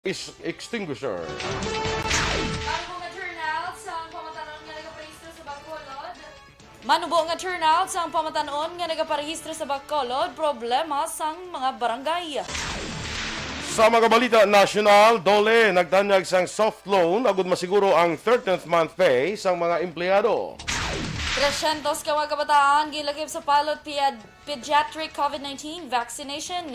is extinguisher. Manubo nga turnout sang pamatanon nga nagaparehistro sa Bacolod, problema sang mga barangay. Sa mga balita national, Dole nagtanyag sang soft loan agud masiguro ang 13th month pay sang mga empleyado. 300 ka mga kabataan gilakip sa pilot pediatric COVID-19 vaccination.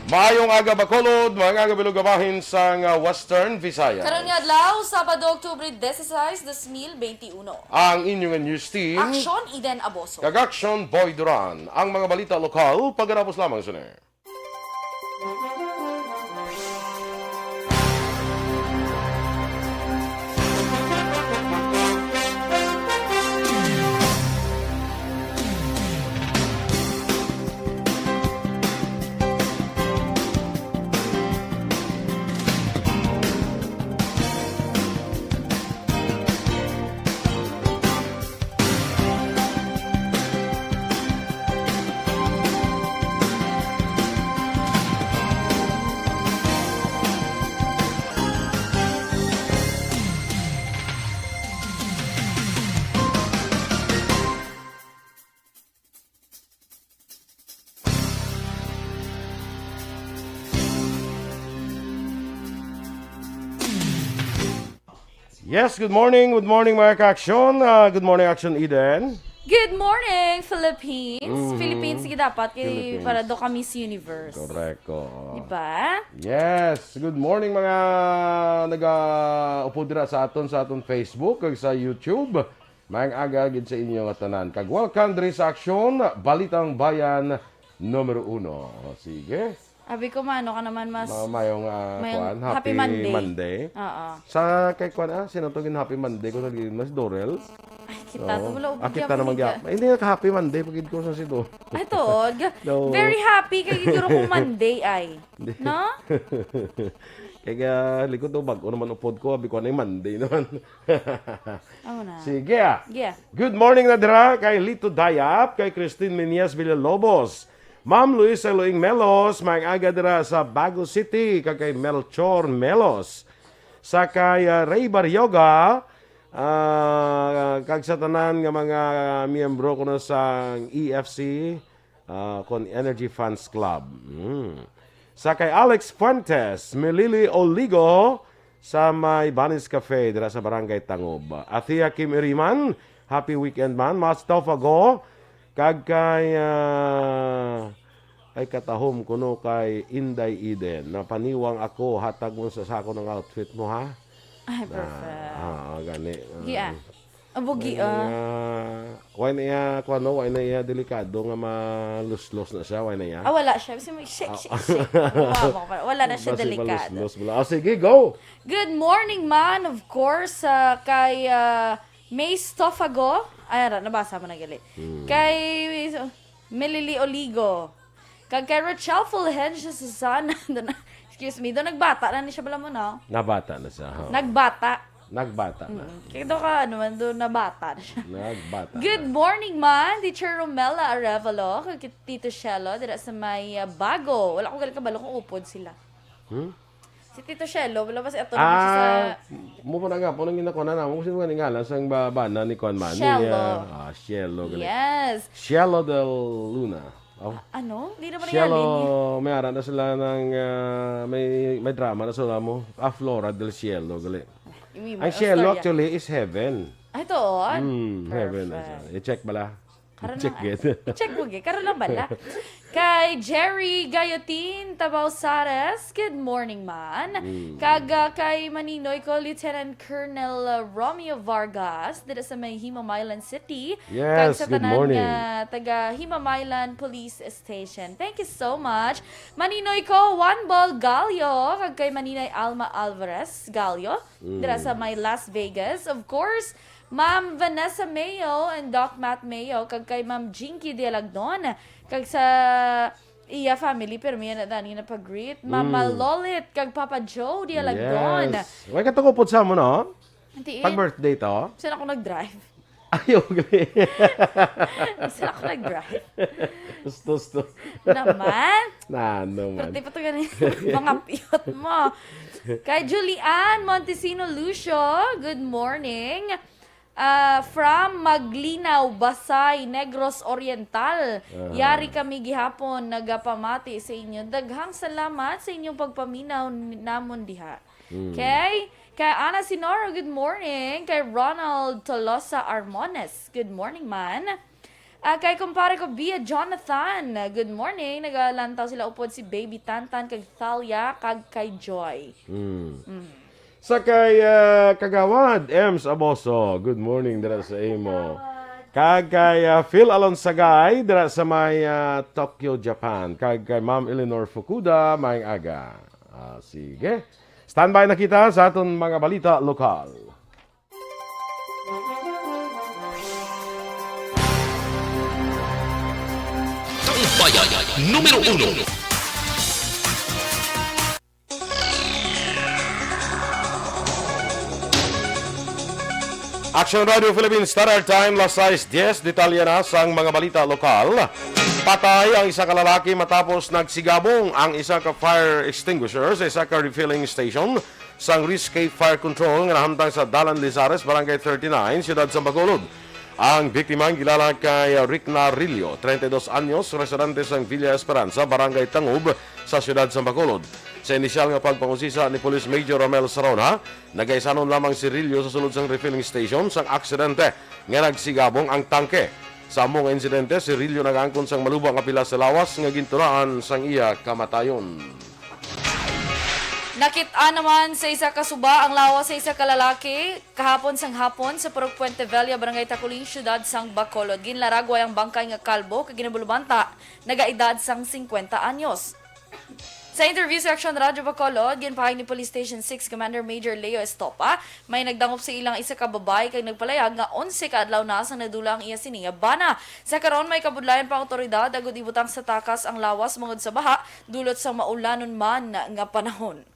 Maayong aga Bacolod, mga gabilugabahin sang Western Visayas. Karon nga adlaw, Sabado, Oktubre 16, 2021. Ang inyong news team, Aksyon, Eden, Aboso. Aksyon, Boy Duran. Ang mga balita lokal, pagkarapos lamang sa Yes, good morning mga ka-aksyon. Good morning, Aksyon Eden. Good morning, Philippines. Philippines, sige dapat, kay para do ka Miss Universe. Correct ko. Diba? Yes, good morning mga nag-upo dira sa aton Facebook kag sa YouTube. Maayong aga gid sa inyo nga tanan. Kag welcome diri sa Aksyon, Balitang Bayan Numero 1. Sige. Abi ko mano ka naman mas Mayong Happy Monday. Oo. Sa kay kuan sinutugin Happy Monday ko naging mas Dorel. Ay, kita to wala ubig. Kita naman gyap. Hindi ka Happy Monday pagid ko sa sido. Ay to, very happy kay giguro kong Monday ay. No? Kaya likod to bag naman upod ko abi ko na Monday naman. Ako na. Sige. Yeah. Good morning na dira kay Lito Dayap, kay Christine Menias Villalobos. Ma'am Luis Eloing Melos, mga aga dira sa Bago City, kay Melchor Melos. Sa kay Ray Baryoga, kag sa tanan nga mga miyembro ko na sa EFC, kon Energy Funds Club. Sa kay Alex Fuentes, Melili Oligo, sa may Banis Cafe, dira sa Barangay Tangob. Athia Kim Iriman, happy weekend man. Mustafa Go, kag kay ay katahom kuno kay Inday Eden na paniwang ako hatag mo sa sako ng outfit mo ha. Ay, perfect. Gani. Gia. Abugi Why na iya kuno, why na iya delikado nga malus-los na siya, why na iya. Wala siya. Kasi shake. Wala na siya delikado. Sige, go. Good morning man, of course, kay May Stofago. Ay, nabasa mo na gali. Kay Melili Oligo. Kag kay Rachel Fulhenge sa Susana. Excuse me, doon nagbata na ni siya bala mo na. Nabata na siya. Nagbata na. Kaya doon ka, doon nabata na siya. Nagbata. Good morning man, Teacher Romela Arevalo. Kag Tito Shelo, dira sa may Bago. Wala ko gali kabalo kung upod sila. Si Tito Shelo, wala ba si ato na sa... Mo pa na nga, po nang ginako na mo. Kasi nga ngalan sang bana ni Kwan Man. Shelo. Shelo. Yes. Shelo del Luna. Ano? Hindi naman Shelo, nangyari. may ara na sila ng, may drama na sila mo. Flora del Cielo. Gali. Ang Cielo actually is heaven. Ay, to. Heaven. I-check bala. Check mo, karon lang bala. Kay Jerry Gayotin Tabaw Sares, good morning man. Kay Maninoy ko, Lieutenant Colonel Romeo Vargas, dito sa may Himamaylan City. Yes, good morning. Taga Himamaylan Police Station. Thank you so much. Maninoy ko, One Ball Gallo, kay Maninoy Alma Alvarez Gallo, dito sa may Las Vegas. Of course, Ma'am Vanessa Mayo and Doc Matt Mayo, kag kay Ma'am Jinky Dialagnon, kag sa iya family, pero may na dani na pag-greet. Mama Lolit, kag Papa Joe Dialagnon. Yes. May katungupod sa mo, no? Hindi. Pag-birthday to? Saan ako nag-drive? Ayaw, gali. Sila ako nag-drive. Gusto. Naman. Man. Pati pa ito ganun mga piyot mo. Kay Julian Montesino Lucio, good morning. From Maglinaw, Basay, Negros Oriental. Yari kami gihapon, nagapamati sa inyo. Daghang salamat sa inyong pagpaminaw namon diha. Okay? Kay Ana Sinoro, good morning. Kay Ronald Tolosa Armones, good morning man. Kay kumpare ko Bia Jonathan, good morning. Nagalantaw sila upod si Baby Tantan, kay Thalia, kag kay Joy. Sa kay Kagawad, Ems Aboso, good morning dira sa imo. Kag kay Phil Alonsagay dira sa may Tokyo, Japan. Kag kay Ma'am Eleanor Fukuda, may aga. Sige. Standby na kita sa aton mga balita lokal. Bayan, Numero 1. Aksyon Radio Philippines Standard Time, las 6:10, detalye na sa mga balita lokal. Patay ang isa ka lalaki matapos nagsigabong ang isa ka fire extinguisher sa isa ka refilling station sa Riscape Fire Control nga nahamtang sa Dalan Lizares, Barangay 39, Siyudad sa Bacolod. Ang biktima kilala kay Rick Narillo, 32 anyos, residente sa Villa Esperanza, Barangay Tangub sa Siyudad sa Bacolod. Sa inisyal nga pagpangusisa ni Police Major Romel Sarona, nagaisanon lamang si Rillo sa sulod sang refilling station sang aksidente nga nagsigabong ang tangke. Sa among insidente, si Rillo nagangkon sang malubang kapila sa lawas nga gintunaan sang iya kamatayon. Nakita naman sa isa ka suba ang lawas sa isa ka lalaki kahapon sang hapon sa Purok Puente Vella, Barangay Taculing, Siyudad sang Bacolod. Ginlaragway ang bangkay nga kalbo kag ginabulubanta nagaedad sang 50 anyos. Sa interview sa Aksyon Radio Bacolod, ginpahay ni Police Station 6 Commander Major Leo Estopa, may nagdangop sa ilang isa ka babae kay nagpalayag nga 11 ka adlaw na sang nadula ang iya sininga bana. Sa karon may kabudlayan pa ang otoridad agud ibutang sa takas ang lawas mangod sa baha dulot sa maulanon man nga panahon.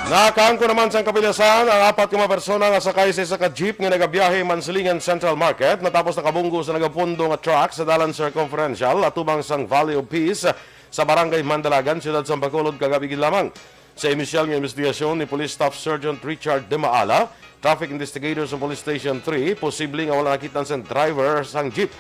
Nakaangko naman sa kapilasan ang 4 persona nga sakay sa isa ka jeep nga nagabiyahe Mansilingan Central Market matapos nakabunggo sa nagapundo nga truck sa Dalan Circumferential atubang sang Valley of Peace sa Barangay Mandalagan, Siyudad sa Bacolod kagabi lamang. Sa inisyal nga investigasyon ni Police Staff Sergeant Richard De Maala, traffic investigators sa Police Station 3, posibleng nga wala nakitan sa driver sang jeep.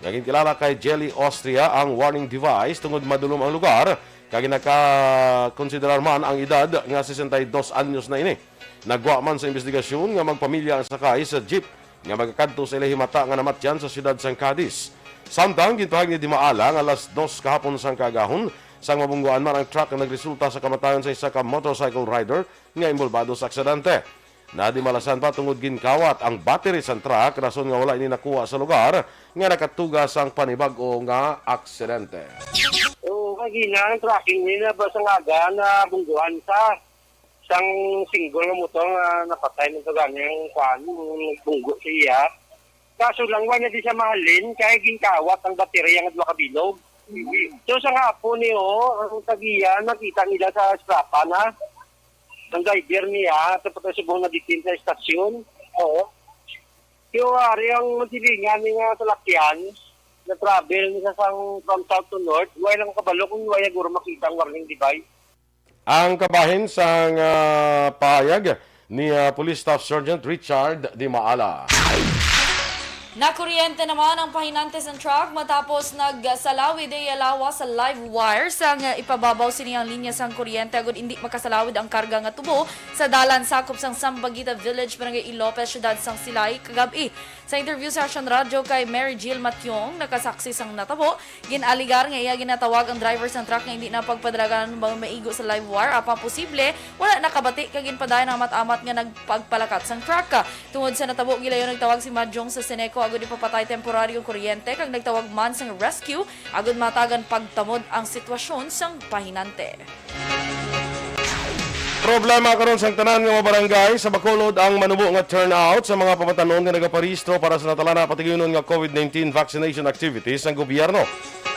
Naging kilala kay Jelly Austria ang warning device tungod madulom ang lugar. Kaya nakakonsiderar man ang edad nga 62 anyos na ini. Nagwa man sa investigasyon nga magpamilya ang sakay sa jeep nga magkakadto sa ilahimata nga namatyan sa siyudad sang Cadiz. Samtang gintuhag ni Di Maala nga alas 2 kahapon sang kagahon sang mabungguan man ang truck nga nagresulta sa kamatayon sa isa ka motorcycle rider nga imbolbado sa aksidente. Nadimalasan pa tungod ginkawat ang battery sa truck rason nga wala ini nakuha sa lugar nga nakatugas ang panibag-o nga aksidente. Kagina ang tracking nila ba sa ngaga na bungguan sa isang single na motor na napatay ng ganyang kwan, nagbunggo siya. Kaso lang wala di siya mahalin kaya ginkawat ang baterya nga makabilog. So sa nga po niyo, ang tagiya, nakita nila sa strapa na ng driver niya, tapos subong na ditin sa estasyon. Oo. Yung ari ang matilingan niya sa lakyan, na travel niya from south to north, wala lang kabalo kung wala guro makita ang warning device. Ang kabahin sang pahayag ni Police Staff Sergeant Richard Di Maala. Nakuryente naman ang pahinantes ng truck matapos nagsalawid ay alawa sa live wire sang ipababaw siniyang linya sang kuryente agud hindi makasalawid ang karga nga tubo sa dalan sakop sang Sambagita Village, Barangay Ilopez, Siyudad sang Silay kagabi. Sa interview sa Aksyon Radio kay Mary Jill Matyong, nakasaksi sang natabo, ginaligar nga iya ginatawag ang driver sang truck nga hindi na pagpadragan ng maigo sa live wire apang posible wala nakabati kag ginpadayon ang amat-amat nga nagpagpalakat sang truck. Tungod sa natabo gilayon nagtawag si Madjong sa Seneco agud ipapatay temporaryong kuryente kag nagtawag man sang rescue agud matagan pagtamod ang sitwasyon sang pahinante. Problema karon sa tanan nga mga barangay sa Bacolod ang manubo nga turnout sa mga pamatanon nga nagaparehistro para sa natalana patigyunon nga COVID-19 vaccination activities ng gobyerno.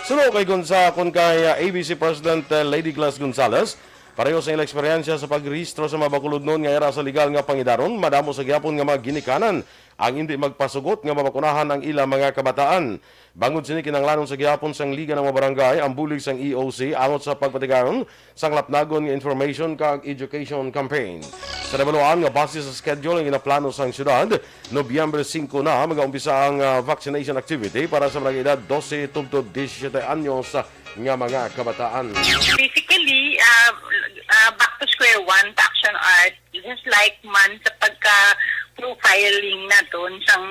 Suno kay kay ABC President Lady Glass Gonzales, Pareho sa ilang eksperyensya sa pagrehistro sa mga bakulod nun nga era sa legal nga pangidaron, madamo sa gyapon nga mga ginikanan ang hindi magpasugot nga mabakunahan ang ilang mga kabataan. Bangod sini kinanglanon sa gyapon sang Liga ng mga Barangay ang bulig sang EOC angot sa pagpatigayon sang lapnagon nga information kag education campaign. Sa rebaluan nga base sa schedule ang ginaplano sang syudad, Nobyembre 5 na mag-umpisa ang vaccination activity para sa mga edad 12 tubto 17 anyos nga mga kabataan. Basically, back to square one, to Action Art, just like man sa pagka-profiling na doon sang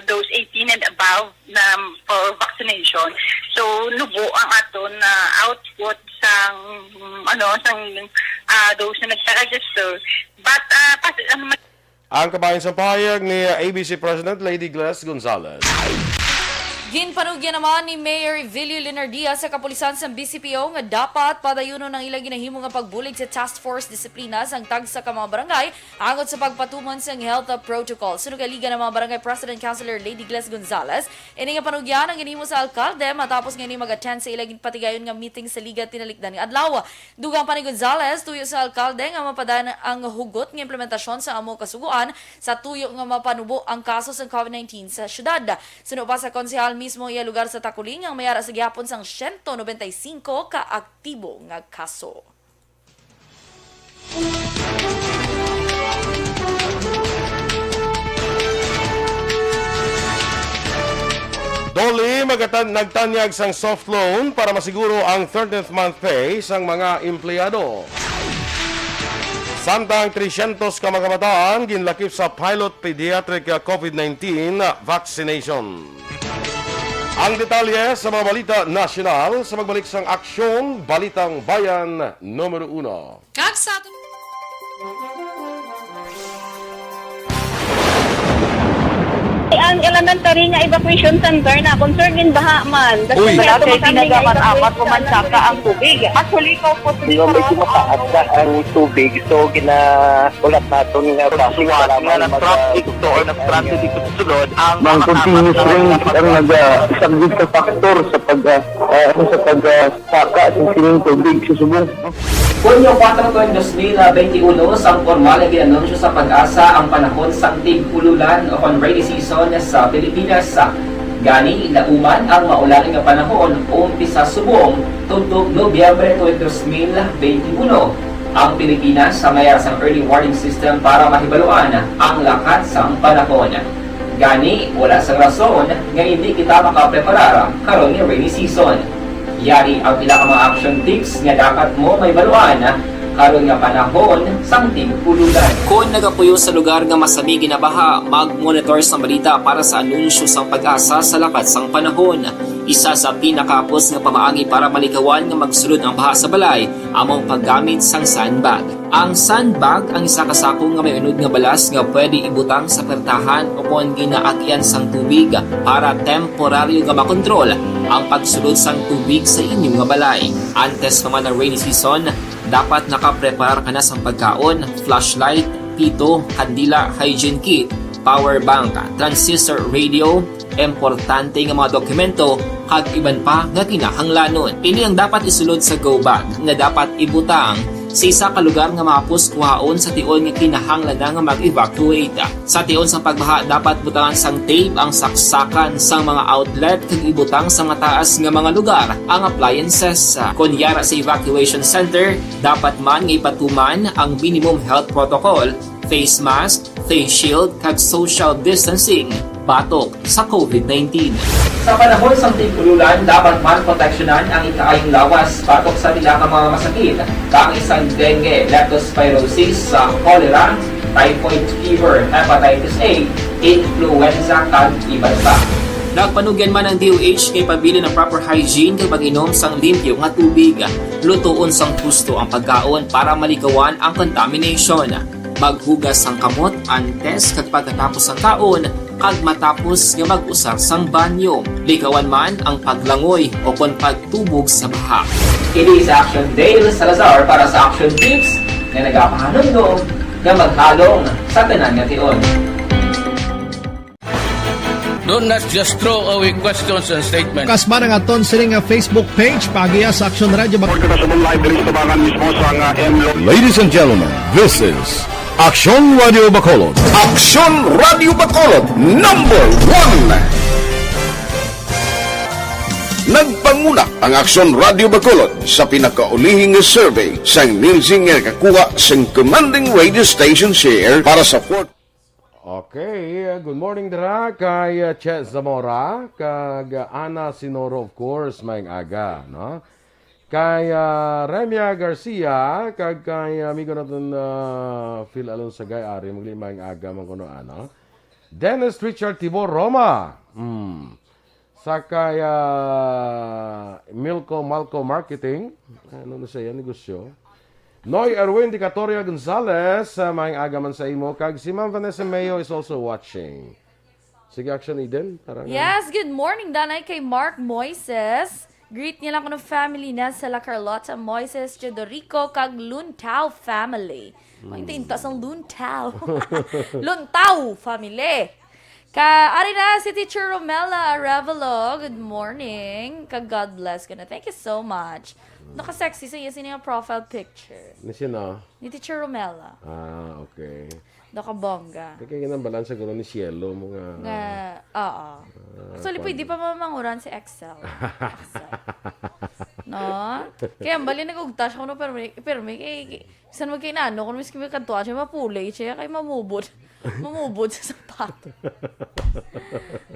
those 18 and above na for vaccination. So, nubo ang aton na output sang those na nagpa-register. But, Ang kabayan sa pahayag ni ABC President Lady Gles Gonzalez. Ginpanugyan naman ni Mayor Vilio Linardia sa kapulisan sa BCPO nga dapat padayuno ng ilang ginahimo nga pagbulig sa task force disiplina sang tagsa ka mga barangay angot sa pagpatuman sang health protocol. Sunog kay Liga ng mga Barangay President Councilor Lady Gles Gonzalez, ini nga panugyan ang ginahimo sa alkalde matapos nga ni mag-attend sa ilang patigayon nga meeting sa Liga tinalikdan nga adlaw. Dugang pa ni Gonzalez tuyo sa alkalde nga mapadan ang hugot nga implementasyon sa amo kasuguan sa tuyo nga mapanubo ang kaso sa COVID-19 sa syudad. Sunog pa sa konsehal mismo iya lugar sa Takuling ang mayara sa gihapon sang 195 ka aktibo nga kaso. Doli nagtanyag sang soft loan para masiguro ang 13th month pay sang mga empleyado. Samtang 300 ka mga kabataan ginlakip sa pilot pediatric COVID-19 vaccination. Ang detalye sa mga balita nasyonal sa magbalik sang Aksyon, Balitang Bayan, Numero 1. Kag sa atin ang elementary nga evacuation center na concerned in baha man. Uy. Kasi pinagaman-apat pumansaka ang tubig. Actually, ko po Medyo mataas na ang tubig. So, ulat natin nga Pagsuwat nga ng traffic to or ng traffic dito sa sulod ang Mang continuous rin ang nag-sagbit sa faktor sa pagsaka sa sining tubig sa subong. Hunyo 4, 2021, ang formal ay ginanunsyo sa pag-asa ang panahon sa tig-ululan o rainy season sa Pilipinas. Gani, lauman ang maulaling nga panahon umpisa subong tuntog Nobyembre 2021. Ang Pilipinas sa mayroon sa early warning system para mahibaluan ang lakat sa panahon. Gani, wala sa rason nga hindi kita makapreparar karon ni rainy season. Yari ang pila ka mga action tips nga dapat mo may baluan karon nga panahon sang tig-ululan. Kung nagapuyo sa lugar nga masabi ginabaha, mag-monitor sa balita para sa anunsyo sang pag-asa sa lakat sang panahon. Isa sa pinakapos nga pamaagi para malikawan nga magsulod ang baha sa balay among paggamit sang sandbag. Ang sandbag ang isa ka sako nga may unod nga balas nga pwede ibutang sa pertahan upon ginaagyan sang tubig para temporaryo nga makontrol ang pagsulod sang tubig sa inyong nga balay. Antes naman ng rainy season, dapat nakaprepare ka na sa pagkaon, flashlight, pito, kandila, hygiene kit, power bank, transistor radio, importante nga mga dokumento, kag iban pa nga kinahanglanon. Ini ang dapat isulod sa go bag nga dapat ibutang sa isa ka lugar nga mapus kuhaon sa tion nga kinahanglan nga mag-evacuate. Sa tion sa pagbaha dapat butangan sang tape ang saksakan sang mga outlet kag ibutang sa mataas nga mga lugar ang appliances. Kunyara sa evacuation center, dapat man nga ipatuman ang minimum health protocol, face mask, face shield kag social distancing batok sa COVID-19. Sa panahon sa tig-ululan, dapat man proteksyonan ang ikaayong lawas batok sa nila ka mga masakit, kang isang dengue, leptospirosis, cholera, typhoid fever, hepatitis A, influenza, kag iban pa. Nagpanugyan man ang DOH kay pabili ng proper hygiene kay pag-inom sang limpyo nga tubig. Lutuon sang husto ang pagkaon para malikawan ang contamination. Maghugas sang kamot antes kag pagkatapos sang kaon kag matapos nga mag-usar sang banyo. Likawan man ang paglangoy o kon pagtubog sa baha. Kini sa Action Dale Salazar para sa Action Tips na nagapahanong nga maghalong sa tanan nga tion. Don't not just throw away questions and statements. Kasma ng aton siling nga Facebook page pagiya sa Aksyon Radio. Ladies and gentlemen, this is Aksyon Radio Bacolod. Aksyon Radio Bacolod number 1. Nagpanguna ang Aksyon Radio Bacolod sa pinakaulihing survey sa nilsing nga kakuha sa commanding radio station share para sa Okay, good morning dira kay Che Zamora, kag Ana Sinoro of course, may aga, no? Kay Remia Garcia, kag kay amigo natin Phil Alonso Gay-Ari, maglimang aga man kuno ano. Dennis Richard Tibor Roma. Sa kay Milko Malco Marketing, ano na siya negosyo. Noy Erwin Dicatoria Gonzalez, maing agaman sa imo. Kag si Ma'am Vanessa Mayo is also watching. Sige, Action Eden. Yes, good morning, Danay, kay Mark Moises. Greet niya lang ko ng family na sa La Carlota Moises, Teodorico, kag Luntao family. Maintintas ang Luntao. Luntao family. Ari na si Teacher Romela Arevalo. Good morning. Kag God bless ka na. Thank you so much. Naka-sexy sa iya yung profile picture. Ni sino? Ni Teacher Romela. Okay. Nakabongga. Kaya ganang balansa ko ni Cielo mga... Oo. Actually, pwede pa mamanguran si Excel. No? Kaya ang bali nag-ugtas ko no, pero may saan magkainano, kung miski may kantuan siya, mapulay siya, kaya mamubod. Mamubod sa sapato.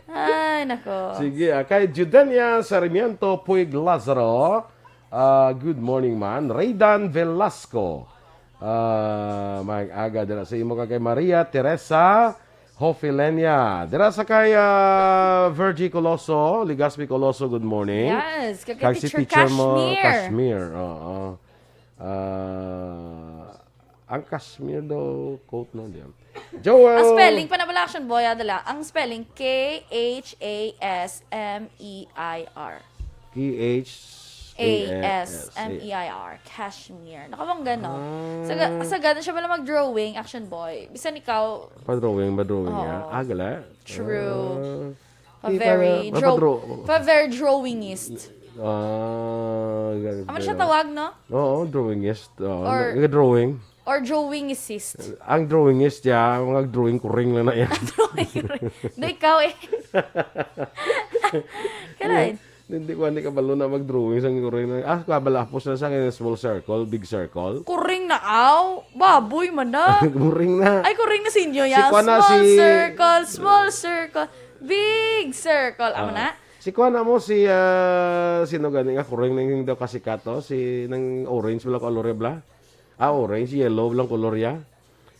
Ay, nako. Sige, kay Judenia Sarmiento Puig Lazaro, good morning man. Raydan Velasco, may aga dira sa imo kay Maria Teresa Hofilenia. Dira sa kay Virgie Coloso, Ligaspi Coloso, good morning. Yes, kay si Teacher Kashmir. Oo. Ang Kashmir daw quote no diyan. Joel. Ang spelling pa na bala Action Boy adala. Ang spelling Khasmeir. Khasmeir. Kashmir. Nakabangga, no? Sagad na siya pala mag-drawing, Action Boy. Bisan ikaw... Pa-drawing niya. Gala. True. Pa-very drawingist. Ano siya tawag, no? Oo, drawingist. Drawing. Or drawingist. Ang drawingist ya, mga drawing kuring lang na yan. Drawing. Na ikaw eh. Kalain. Hindi kabalo na mag-drawing sa kuring na. Kabalapos na sa small circle, big circle. Kuring na aw. Baboy man na. Kuring na. Ay, kuring na sinyo yan. Small circle, big circle. Amo na? Si Kuan mo sino gani nga kuring nang daw kasikato si nang orange wala color bla. Orange, yellow lang color ya.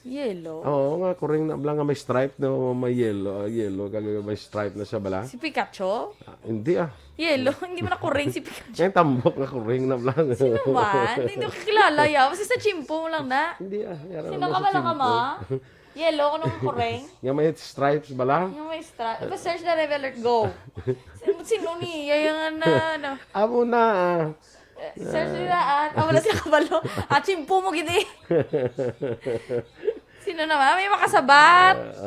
Yellow. Oo nga kuring na bla nga may stripe no, may yellow kag may stripe na siya bala. Si Pikachu? Hindi Yellow, hindi mo na kuring si Pikachu. Yung tambok na kuring na bla. Sino man? Hindi ko kakilala ya. Kasi sa chimpo mo lang na. Hindi Sino ka ba lang ma? Yellow, ko nung kuring. Yung may stripes bala. Yung may stripes. Search na Rebel Alert, go. Sino niya yung ano? Amo na. Search nila wala siya kabalo. Chimpo mo gini. Sino naman? May makasabat.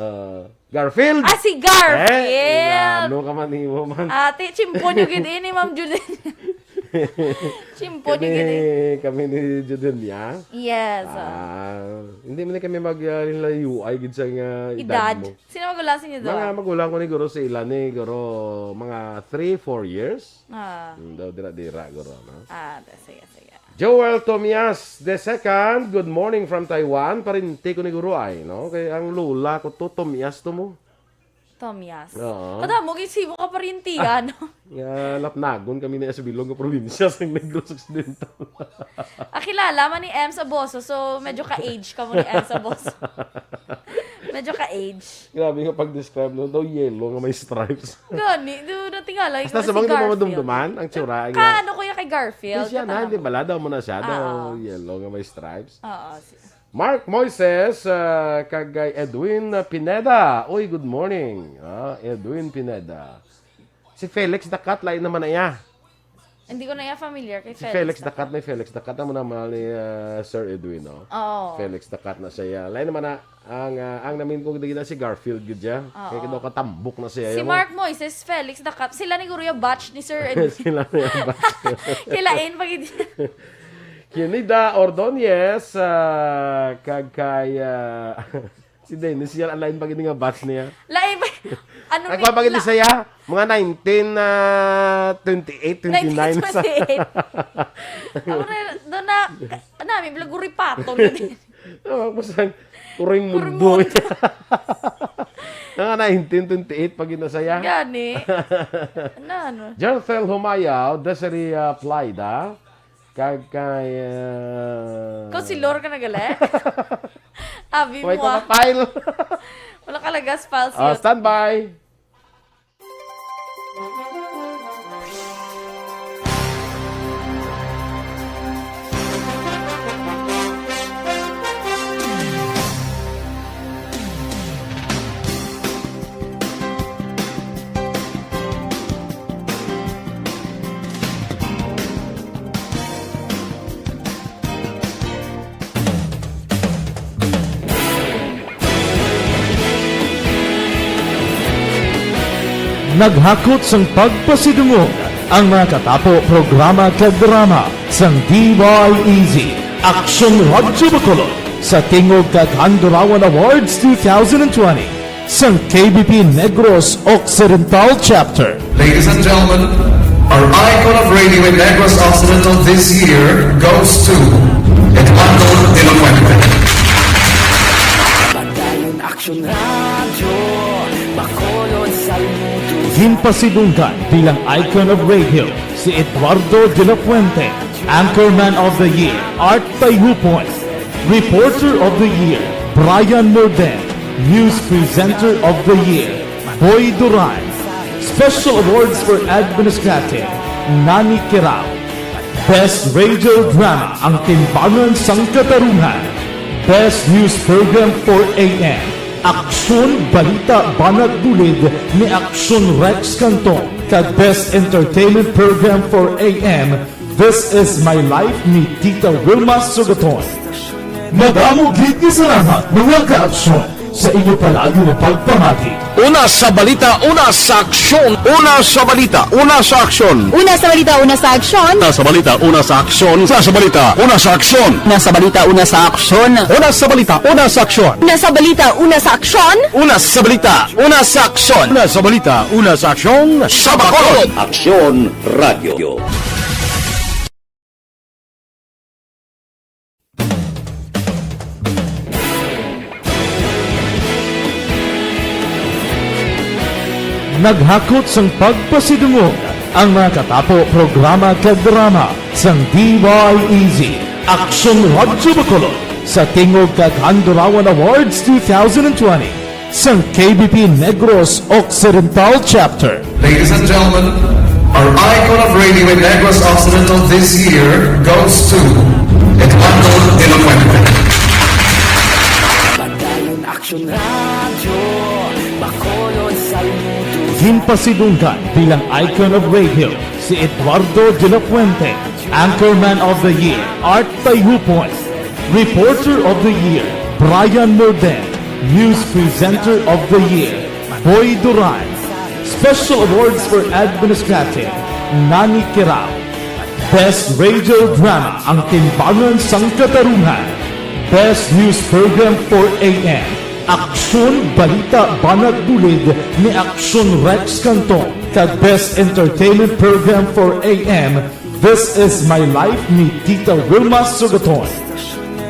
Garfield. Si Garfield. Ano ka man mo man. Ate, chimpo nyo gini ni Ma'am Julian. Chimpo nyo gini. Kami ni Judelia. Yes. Hindi man kami mag-UI gid sa edad mo. Sino magulang sa inyo doon? Mga magulang ko ni Guro sa ilan ni Guro mga 3-4 years. Daw dira Guro. No? Sige. Joel Tomias II, good morning from Taiwan. Parinti ko ni Guro ay, no? Kaya ang lula ko to, Tomias to mo. Tomias. Oo. Kada mo, kisibo ka parinti, ano? Lapnagon kami na sa bilog ng probinsya sa Negros Occidental. Kilala man ni Ems Aboso, so medyo ka-age ka mo ni Ems Aboso. Medyo ka-age. Grabe nga pag-describe no, daw yellow nga may stripes. Gani, doon natingala. Basta sa mga di mo madumduman, ang tsura. Ano ko yung kay Garfield? Siya na, hindi bala daw mo na siya. Daw yellow nga may stripes. Oo. Mark Moises, kagay Edwin Pineda. Uy, good morning. Edwin Pineda. Si Felix Dakat, lain naman na iya. Hindi ko na familiar kay Si Felix Dakat, may Felix Dakat na mo na mahal ni Sir Edwin, no? Oo. Felix Dakat na siya. Lain naman na, ang namin ko na si Garfield, good siya. Kaya daw katambok na siya. Si Mark Moises, Felix Dakat, sila ni Guru yung batch ni Sir Edwin. Sila na yung batch. Kilain pag hindi. Kinida Ordonez, kagkay, si Dennis, yan, alain pag hindi nga batch niya. Lain ba? Ano Nagpapagin siya, mga 1928, 29. 1928. Doon na, namin, blaguri patong na din. Masang kuring mundo. Mga 1928 pag inasaya. Gani. Ano? Jerthel Humayaw, Desiree Plaida, kagkay... Kung si Lor ka nagali? Abi mo Huwag ko kapile. Wala ka lagas files Oh, yun. stand by. Naghakot sang pagpasidungog ang mga katapo programa kag drama sang DYEZ Aksyon Radyo Bacolod sa Tingog kag Handurawan Awards 2020 sang KBP Negros Occidental Chapter. Ladies and gentlemen, our icon of radio in Negros Occidental this year goes to Eduardo de la Fuente. Badayon Aksyon Radyo Bacolod Salmuto. Ginpasidunggan bilang icon of radio si Eduardo de la Fuente, Anchorman of the Year, Art Tayhupoy, Reporter of the Year, Brian Morden, News Presenter of the Year, Boy Duran, Special Awards for Administrative, Nani Kirao, Best Radio Drama, Ang Timbangan sang Katarungan, Best News Program for AM, Aksyon Balita Banat Bulid ni Aksyon Rex Cantong, kag Best Entertainment Program for AM, This Is My Life ni Tita Wilma Sugaton. Madamo gid ni salamat mga ka-aksyon sa inyo palagi na pagpamati. Una sa balita, una sa aksyon. Una sa balita, una sa aksyon. Una sa balita, una sa aksyon. Una sa balita, una sa aksyon. Una sa balita, una sa aksyon. Una sa balita, una sa aksyon. Una sa balita, una sa aksyon. Una sa balita, una sa aksyon. Una sa balita, una sa aksyon. Una sa balita, una sa aksyon. Sa Bacolod. Aksyon Radio. Naghakot sang pagpasidungog ang mga katapo programa kag drama sang DYEZ Aksyon Radyo Bacolod sa Tingog kag Handurawan Awards 2020 sang KBP Negros Occidental Chapter. Ladies and gentlemen, our icon of radio in Negros Occidental this year goes to Eduardo de la Fuente. Badayon Aksyon Radyo Bacolod Salmuto. Ginpasidunggan bilang icon of radio si Eduardo de la Fuente, Anchorman of the Year, Art Tayhupoy, Reporter of the Year, Brian Morden, News Presenter of the Year, Boy Duran, Special Awards for Administrative, Nani Kirao, Best Radio Drama, Ang Timbangan sang Katarungan, Best News Program for AM, Aksyon Balita Banat Bulid ni Aksyon Rex Cantong, kag Best Entertainment Program for AM, This Is My Life ni Tita Wilma Sugaton.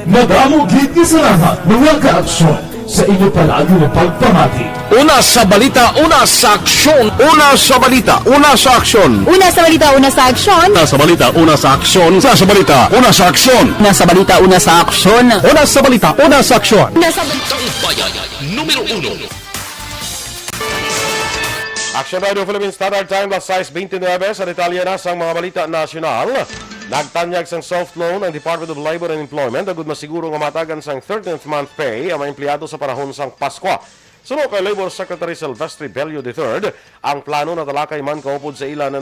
Madamo gid ni salamat mga ka-aksyon sa inyo palagi na pagpamati. Una sa balita, una sa aksyon. Una sa balita, una sa aksyon. Una sa balita, una sa aksyon. Una sa balita, una sa aksyon. Una sa balita, una sa aksyon. Una sa balita, una sa aksyon. Una sa balita, una sa aksyon. Una sa balita. Bayan, numero 1. Action Radio Philippines Standard Time, las 6:29 sa detalye na sang mga balita nasyonal. Nagtanyag sang soft loan ang Department of Labor and Employment agud masiguro nga matagan sang 13th month pay ang mga empleyado sa panahon sang Pasko. Sunod kay Labor Secretary Silvestre Bello III, ang plano na talakay man kaupod sa ila ng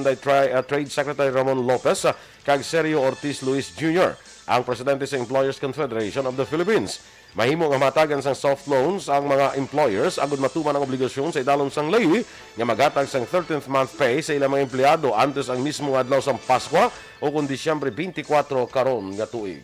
Trade Secretary Ramon Lopez kag Sergio Ortiz Luis Jr., ang presidente sa Employers Confederation of the Philippines. Mahimo nga matagan sang soft loans ang mga employers agud matuman ang obligasyon sa idalom sang lay nga magatag sang 13th month pay sa ilang mga empleyado antes ang mismo adlaw sang Pasko o kun Disyembre 24 karon nga tuig.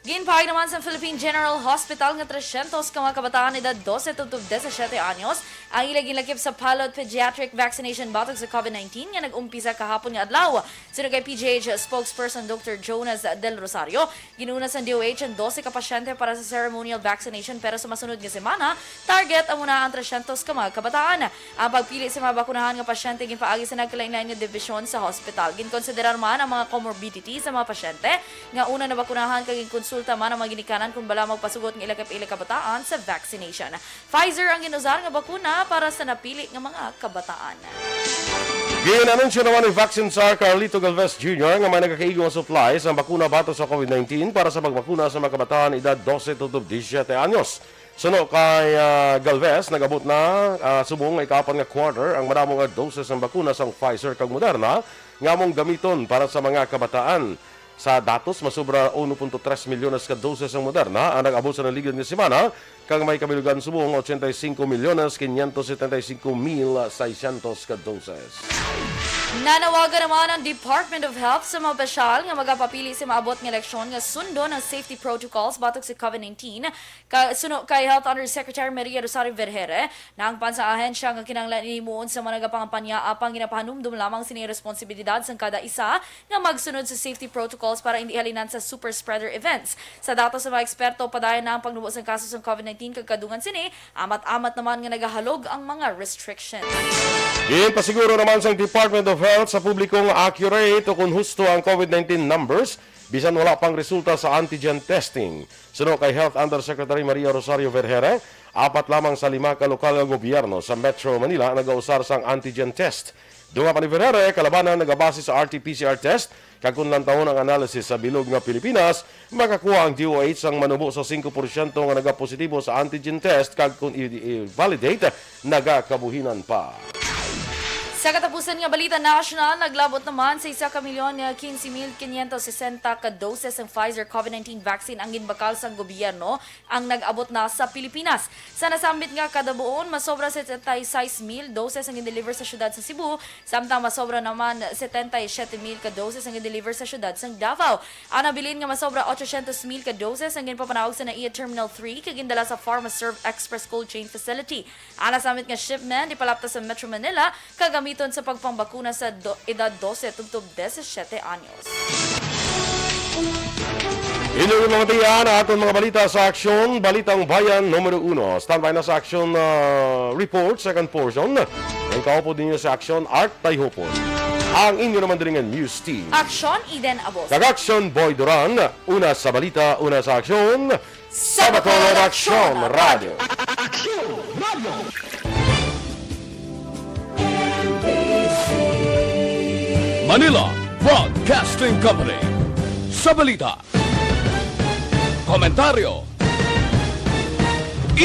Ginpahig naman sa Philippine General Hospital nga 300 ka mga kabataan edad 12 to 17 anyos ang ilang ginlakip sa pilot pediatric vaccination batog sa COVID-19 nga nag-umpisa kahapon nga adlaw. Sino kay PGH spokesperson Dr. Jonas Del Rosario, ginuuna sa DOH ang 12 ka pasyente para sa ceremonial vaccination pero sa masunod nga semana, target ang muna ang 300 ka mga kabataan. Ang pagpili sa mga bakunahan nga pasyente ginpaagi sa nagkalain-lain nga division sa hospital. Ginkonsiderar man ang mga comorbidity sa mga pasyente nga una na bakunahan kag konsulta man ang mga ginikanan kung bala magpasugot ng ilakap-ilak kabataan sa vaccination. Pfizer ang ginusar nga bakuna para sa napili ng mga kabataan. Ginanunsyo naman ni Vaccine Czar Carlito Galvez Jr. nga may nagkakaigong supply sa bakuna bato sa COVID-19 para sa pagbakuna sa mga kabataan edad 12 to 17 anyos. Suno kay Galvez, nagabot na subong ikapan nga quarter ang madamong doses ng bakuna sa Pfizer kag Moderna nga mong gamiton para sa mga kabataan. Sa datos, masubra 1.3 milyones ka doses ang Moderna ang nag-abot sa naligid nga semana kag may kabilugan subong 85,575,600 ka doses. Nanawagan naman ang Department of Health sa mga opisyal nga magapapili sa maabot ng eleksyon nga sundo ng safety protocols batok sa COVID-19. Suno kay Health Undersecretary Maria Rosario Vergere na ang pansa-ahensya nga kinanglan inimuon sa mga nagapangampanya apang ginapahanumdum lamang sini responsibilidad sa kada isa nga magsunod sa safety protocols para hindi halinan sa super spreader events. Sa datos sa mga eksperto, padayon na ang pagnubo sa kaso sa COVID-19 kag kadungan sini, amat-amat naman nga nagahalog ang mga restrictions. Pasiguro naman sa Department of Health sa publikong accurate o kung husto ang COVID-19 numbers bisan wala pang resulta sa antigen testing. Suno kay Health Undersecretary Maria Rosario Vergere, 4 lamang sa 5 ka lokal nga gobyerno sa Metro Manila nagausar sang antigen test. Dunga pa ni Vergere, kalabanan nagabase sa RT-PCR test kag kung lantahon ang analysis sa bilog nga Pilipinas, makakuha ang DOH ang manubo sa 5% nga nagapositibo sa antigen test kag kung i-validate nagakabuhinan pa. Sa katapusan nga balita national, naglabot naman sa 1,15,560 ka doses ng Pfizer COVID-19 vaccine ang ginbakal sa gobyerno ang nag-abot na sa Pilipinas. Sa nasambit nga kada buon, masobra 76,000 doses ang gin-deliver sa syudad sa Cebu, samtang masobra naman 77,000 ka doses ang gin-deliver sa syudad sa Davao. Ang nabilin nga masobra 800,000 ka doses ang ginpapanawag sa NAIA Terminal 3 kag gindala sa PharmaServe Express Cold Chain Facility. Ang nasambit nga shipment ipalapta sa Metro Manila kagamiton sa pagpambakuna sa edad 12 tubtob 17 anyos. Inyong mga tiyan aton mga balita sa Aksyon, Balitang Bayan Numero 1. Standby na sa Aksyon report, second portion. Ang kaupo ninyo sa Aksyon, Art Tayhopon. Ang inyo naman din news team. Aksyon, Eden Abos. Kag-Aksyon, Boy Duran. Una sa balita, una sa Aksyon. Sa Bacolod Aksyon Radio. Aksyon Radio. Manila Broadcasting Company. Sa balita, komentaryo,